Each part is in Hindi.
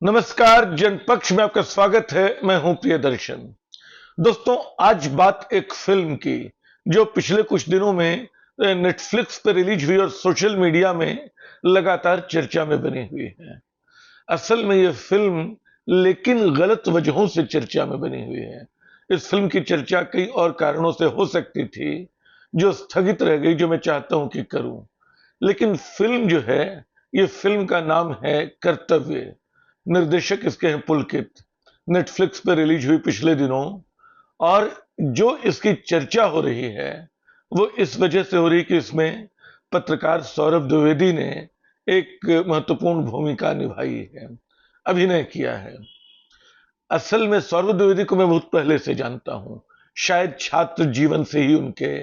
नमस्कार, जनपक्ष में आपका स्वागत है। मैं हूं प्रियदर्शन। दोस्तों, आज बात एक फिल्म की जो पिछले कुछ दिनों में नेटफ्लिक्स पर रिलीज हुई और सोशल मीडिया में लगातार चर्चा में बनी हुई है। असल में यह फिल्म लेकिन गलत वजहों से चर्चा में बनी हुई है। इस फिल्म की चर्चा कई और कारणों से हो सकती थी जो स्थगित रह गई, जो मैं चाहता हूं कि करूं। लेकिन फिल्म जो है, ये फिल्म का नाम है कर्तव्य। निर्देशक इसके हैं पुलकित। नेटफ्लिक्स पर रिलीज हुई पिछले दिनों, और जो इसकी चर्चा हो रही है वो इस वजह से हो रही कि इसमें पत्रकार सौरभ द्विवेदी ने एक महत्वपूर्ण भूमिका निभाई है, अभिनय किया है। असल में सौरभ द्विवेदी को मैं बहुत पहले से जानता हूं, शायद छात्र जीवन से ही उनके,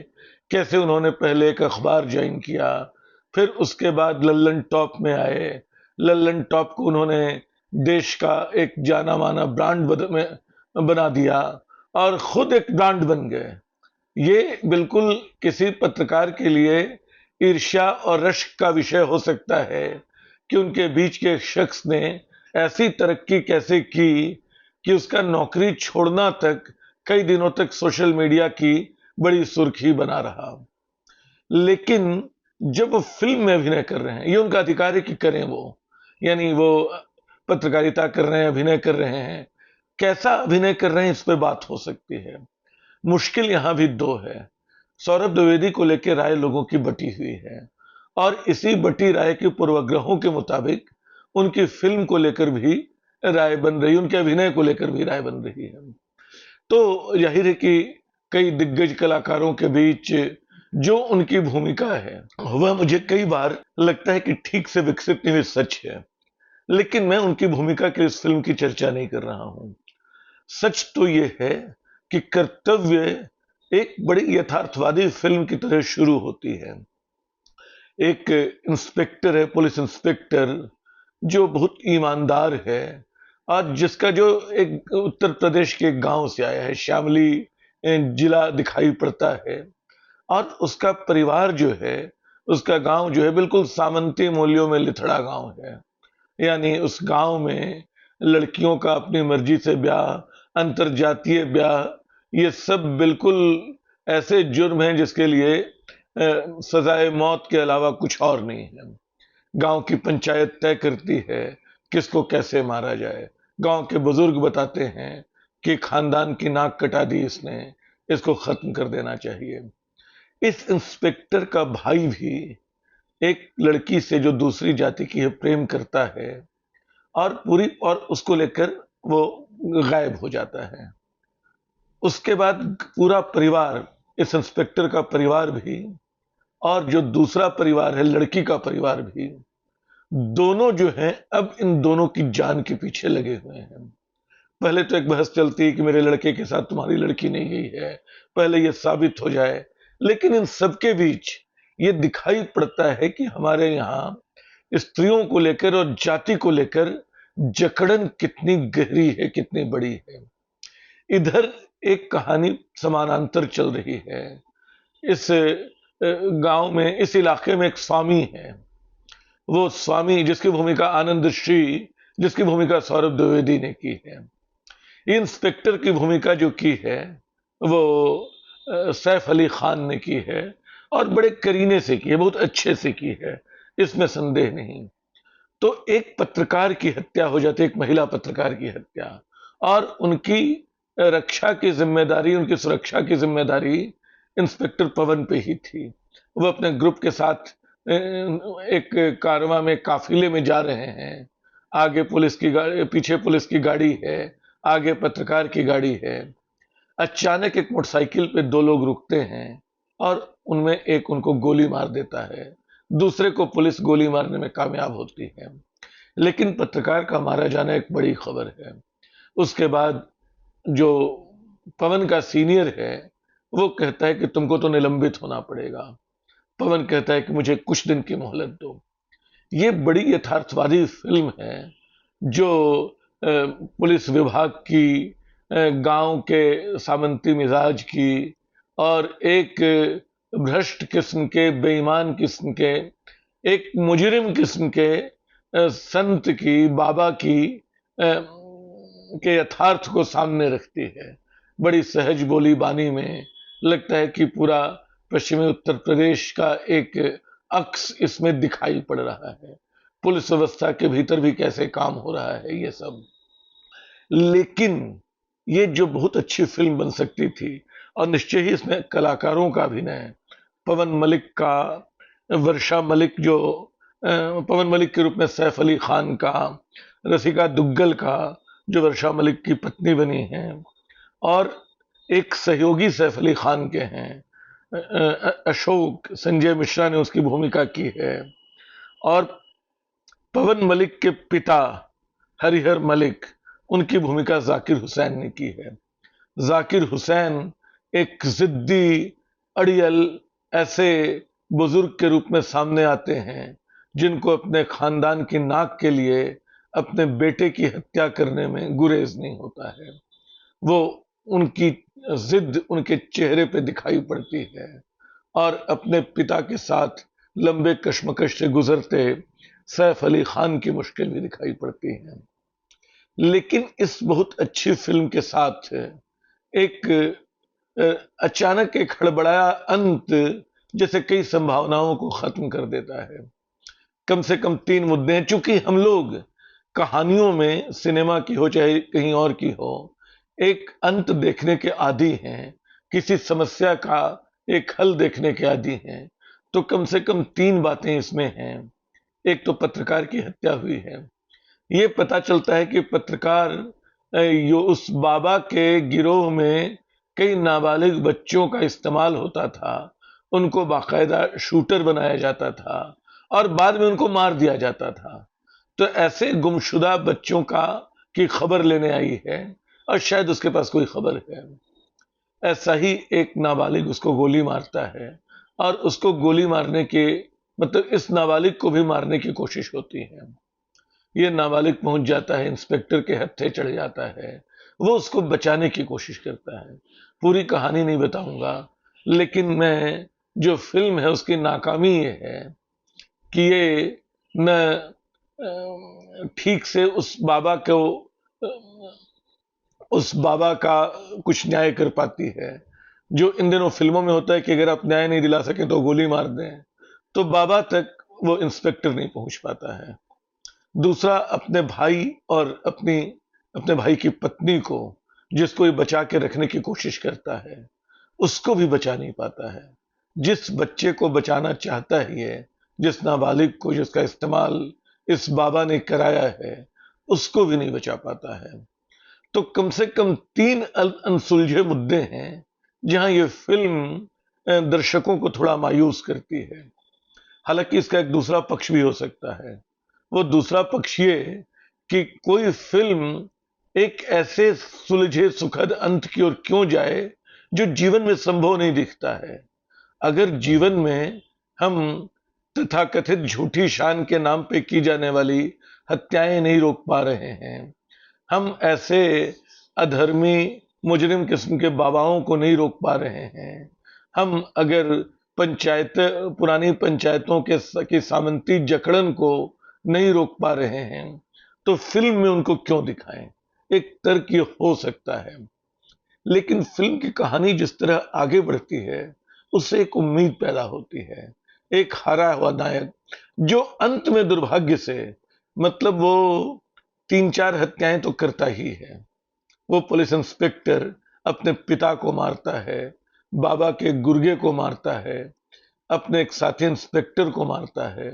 कैसे उन्होंने पहले एक अखबार ज्वाइन किया, फिर उसके बाद लल्लन टॉप में आए। लल्लन टॉप को उन्होंने देश का एक जाना माना ब्रांड बना दिया और खुद एक ब्रांड बन गए। ये बिल्कुल किसी पत्रकार के लिए ईर्ष्या और रश्क का विषय हो सकता है कि उनके बीच के एक शख्स ने ऐसी तरक्की कैसे की कि उसका नौकरी छोड़ना तक कई दिनों तक सोशल मीडिया की बड़ी सुर्खी बना रहा। लेकिन जब वो फिल्म में अभिनय कर रहे हैं, ये उनका अधिकार है कि करें वो, यानी वो पत्रकारिता कर रहे हैं, अभिनय कर रहे हैं। कैसा अभिनय कर रहे हैं इस पे बात हो सकती है। मुश्किल यहां भी दो है। सौरभ द्विवेदी को लेकर राय लोगों की बटी हुई है, और इसी बटी राय के पूर्वाग्रहों के मुताबिक उनकी फिल्म को लेकर भी राय बन रही, उनके अभिनय को लेकर भी राय बन रही है। तो जाहिर है कि कई दिग्गज कलाकारों के बीच जो उनकी भूमिका है वह मुझे कई बार लगता है कि ठीक से विकसित नहीं हुई, सच है। लेकिन मैं उनकी भूमिका के इस फिल्म की चर्चा नहीं कर रहा हूं। सच तो यह है कि कर्तव्य एक बड़ी यथार्थवादी फिल्म की तरह शुरू होती है। एक इंस्पेक्टर है, पुलिस इंस्पेक्टर, जो बहुत ईमानदार है और जिसका जो एक उत्तर प्रदेश के गांव से आया है, शामली जिला दिखाई पड़ता है। और उसका परिवार जो है, उसका गांव जो है, बिल्कुल सामंती मूल्यों में लिथड़ा गांव है। यानी उस गांव में लड़कियों का अपनी मर्जी से ब्याह, अंतरजातीय ब्याह, ये सब बिल्कुल ऐसे जुर्म हैं जिसके लिए सजाए मौत के अलावा कुछ और नहीं है। गांव की पंचायत तय करती है किसको कैसे मारा जाए। गांव के बुजुर्ग बताते हैं कि खानदान की नाक कटा दी इसने, इसको खत्म कर देना चाहिए। इस इंस्पेक्टर का भाई भी एक लड़की से जो दूसरी जाति की है प्रेम करता है, और उसको लेकर वो गायब हो जाता है। उसके बाद पूरा परिवार, इस इंस्पेक्टर का परिवार भी और जो दूसरा परिवार है लड़की का परिवार भी, दोनों जो हैं अब इन दोनों की जान के पीछे लगे हुए हैं। पहले तो एक बहस चलती है कि मेरे लड़के के साथ तुम्हारी लड़की नहीं गई है, पहले ये साबित हो जाए। लेकिन इन सबके बीच ये दिखाई पड़ता है कि हमारे यहाँ स्त्रियों को लेकर और जाति को लेकर जकड़न कितनी गहरी है, कितनी बड़ी है। इधर एक कहानी समानांतर चल रही है। इस गांव में, इस इलाके में एक स्वामी है। वो स्वामी जिसकी भूमिका आनंद श्री, जिसकी भूमिका सौरभ द्विवेदी ने की है। इंस्पेक्टर की भूमिका जो की है वो सैफ अली खान ने की है, और बड़े करीने से की है, बहुत अच्छे से की है, इसमें संदेह नहीं। तो एक पत्रकार की हत्या हो जाती है, एक महिला पत्रकार की हत्या, और उनकी रक्षा की जिम्मेदारी, उनकी सुरक्षा की जिम्मेदारी इंस्पेक्टर पवन पे ही थी। वो अपने ग्रुप के साथ एक कारवां में, काफिले में जा रहे हैं। आगे पुलिस की गाड़ी, पीछे पुलिस की गाड़ी है, आगे पत्रकार की गाड़ी है। अचानक एक मोटरसाइकिल पे दो लोग रुकते हैं और उनमें एक उनको गोली मार देता है, दूसरे को पुलिस गोली मारने में कामयाब होती है। लेकिन पत्रकार का मारा जाना एक बड़ी खबर है। उसके बाद जो पवन का सीनियर है वो कहता है कि तुमको तो निलंबित होना पड़ेगा। पवन कहता है कि मुझे कुछ दिन की मोहलत दो। ये बड़ी यथार्थवादी फिल्म है जो पुलिस विभाग की, गांव के सामंती मिजाज की, और एक भ्रष्ट किस्म के, बेईमान किस्म के, एक मुजरिम किस्म के संत की, बाबा की के यथार्थ को सामने रखती है। बड़ी सहज बोली बानी में लगता है कि पूरा पश्चिमी उत्तर प्रदेश का एक अक्स इसमें दिखाई पड़ रहा है। पुलिस व्यवस्था के भीतर भी कैसे काम हो रहा है ये सब। लेकिन ये जो बहुत अच्छी फिल्म बन सकती थी, और निश्चय ही इसमें कलाकारों का अभिनय, पवन मलिक का, वर्षा मलिक जो पवन मलिक के रूप में सैफ अली खान का, रसिका दुग्गल का जो वर्षा मलिक की पत्नी बनी है, और एक सहयोगी सैफ अली खान के हैं अशोक, संजय मिश्रा ने उसकी भूमिका की है, और पवन मलिक के पिता हरिहर मलिक, उनकी भूमिका जाकिर हुसैन ने की है। जाकिर हुसैन एक जिद्दी अड़ियल ऐसे बुजुर्ग के रूप में सामने आते हैं जिनको अपने खानदान की नाक के लिए अपने बेटे की हत्या करने में गुरेज नहीं होता है। वो उनकी जिद उनके चेहरे पे दिखाई पड़ती है, और अपने पिता के साथ लंबे कश्मकश से गुजरते सैफ अली खान की मुश्किल भी दिखाई पड़ती है। लेकिन इस बहुत अच्छी फिल्म के साथ एक अचानक एक हड़बड़ाया अंत जैसे कई संभावनाओं को खत्म कर देता है। कम से कम 3 मुद्दे हैं। चूंकि हम लोग कहानियों में, सिनेमा की हो चाहे कहीं और की हो, एक अंत देखने के आदी हैं, किसी समस्या का एक हल देखने के आदी हैं, तो कम से कम 3 बातें इसमें हैं। एक तो पत्रकार की हत्या हुई है। ये पता चलता है कि पत्रकार यो उस बाबा के गिरोह में कई नाबालिग बच्चों का इस्तेमाल होता था, उनको बाकायदा शूटर बनाया जाता था और बाद में उनको मार दिया जाता था। तो ऐसे गुमशुदा बच्चों की खबर लेने आई है, और शायद उसके पास कोई खबर है। ऐसा ही एक नाबालिग उसको गोली मारता है, और उसको गोली मारने के मतलब इस नाबालिग को भी मारने की कोशिश होती है। ये नाबालिग पहुंच जाता है, इंस्पेक्टर के हत्थे चढ़ जाता है, वो उसको बचाने की कोशिश करता है। पूरी कहानी नहीं बताऊंगा, लेकिन मैं जो फिल्म है उसकी नाकामी ये है कि ये न ठीक से उस बाबा का कुछ न्याय कर पाती है। जो इन दिनों फिल्मों में होता है कि अगर आप न्याय नहीं दिला सके तो गोली मार दें, तो बाबा तक वो इंस्पेक्टर नहीं पहुंच पाता है। दूसरा, अपने भाई और अपने भाई की पत्नी को, जिसको ये बचा के रखने की कोशिश करता है, उसको भी बचा नहीं पाता है। जिस बच्चे को बचाना चाहता है ये, जिस नाबालिग को जिसका इस्तेमाल इस बाबा ने कराया है, उसको भी नहीं बचा पाता है। तो कम से कम 3 अनसुलझे मुद्दे हैं जहां ये फिल्म दर्शकों को थोड़ा मायूस करती है। हालांकि इसका एक दूसरा पक्ष भी हो सकता है। वो दूसरा पक्ष ये कि कोई फिल्म एक ऐसे सुलझे सुखद अंत की ओर क्यों जाए जो जीवन में संभव नहीं दिखता है। अगर जीवन में हम तथाकथित झूठी शान के नाम पे की जाने वाली हत्याएं नहीं रोक पा रहे हैं, हम ऐसे अधर्मी मुजरिम किस्म के बाबाओं को नहीं रोक पा रहे हैं, हम अगर पुरानी पंचायतों की सामंती जकड़न को नहीं रोक पा रहे हैं, तो फिल्म में उनको क्यों दिखाएं? एक तर्क ये हो सकता है। लेकिन फिल्म की कहानी जिस तरह आगे बढ़ती है, उससे एक उम्मीद पैदा होती है। एक हारा हुआ नायक जो अंत में दुर्भाग्य से, मतलब वो 3-4 हत्याएं तो करता ही है। वो पुलिस इंस्पेक्टर अपने पिता को मारता है, बाबा के गुर्गे को मारता है, अपने एक साथी इंस्पेक्टर को मारता है।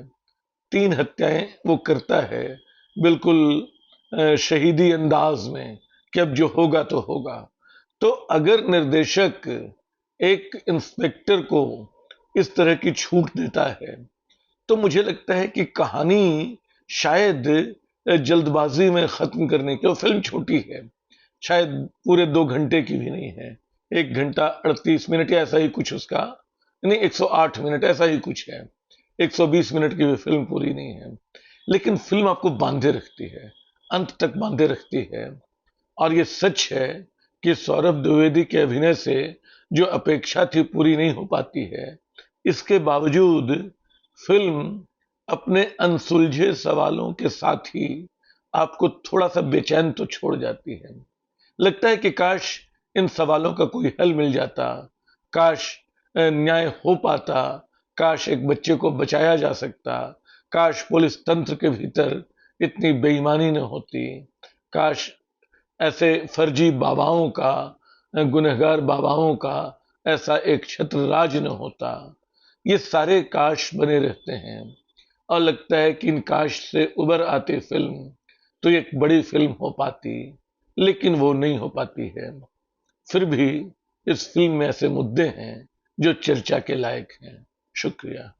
3 हत्याएं वो करता है, बिल्कुल शहीदी अंदाज में कि अब जो होगा तो होगा। तो अगर निर्देशक एक इंस्पेक्टर को इस तरह की छूट देता है, तो मुझे लगता है कि कहानी शायद जल्दबाजी में खत्म करने की, फिल्म छोटी है, शायद पूरे 2 घंटे की भी नहीं है, 1 घंटा 38 मिनट या ऐसा ही कुछ, उसका नहीं 108 मिनट ऐसा ही कुछ है, 120 मिनट की भी फिल्म पूरी नहीं है। लेकिन फिल्म आपको बांधे रखती है, अंत तक बांधे रखती है। और ये सच है कि सौरभ द्विवेदी के अभिनय से जो अपेक्षा थी पूरी नहीं हो पाती है। इसके बावजूद फिल्म अपने अनसुलझे सवालों के साथ ही आपको थोड़ा सा बेचैन तो छोड़ जाती है। लगता है कि काश इन सवालों का कोई हल मिल जाता, काश न्याय हो पाता, काश एक बच्चे को बचाया जा सकता, काश पुलिस तंत्र के भीतर इतनी बेईमानी न होती, काश ऐसे फर्जी बाबाओं का, गुनहगार बाबाओं का ऐसा एक छत्र राज न होता। ये सारे काश बने रहते हैं और लगता है कि इन काश से उबर आती फिल्म तो एक बड़ी फिल्म हो पाती, लेकिन वो नहीं हो पाती है। फिर भी इस फिल्म में ऐसे मुद्दे हैं जो चर्चा के लायक हैं। शुक्रिया।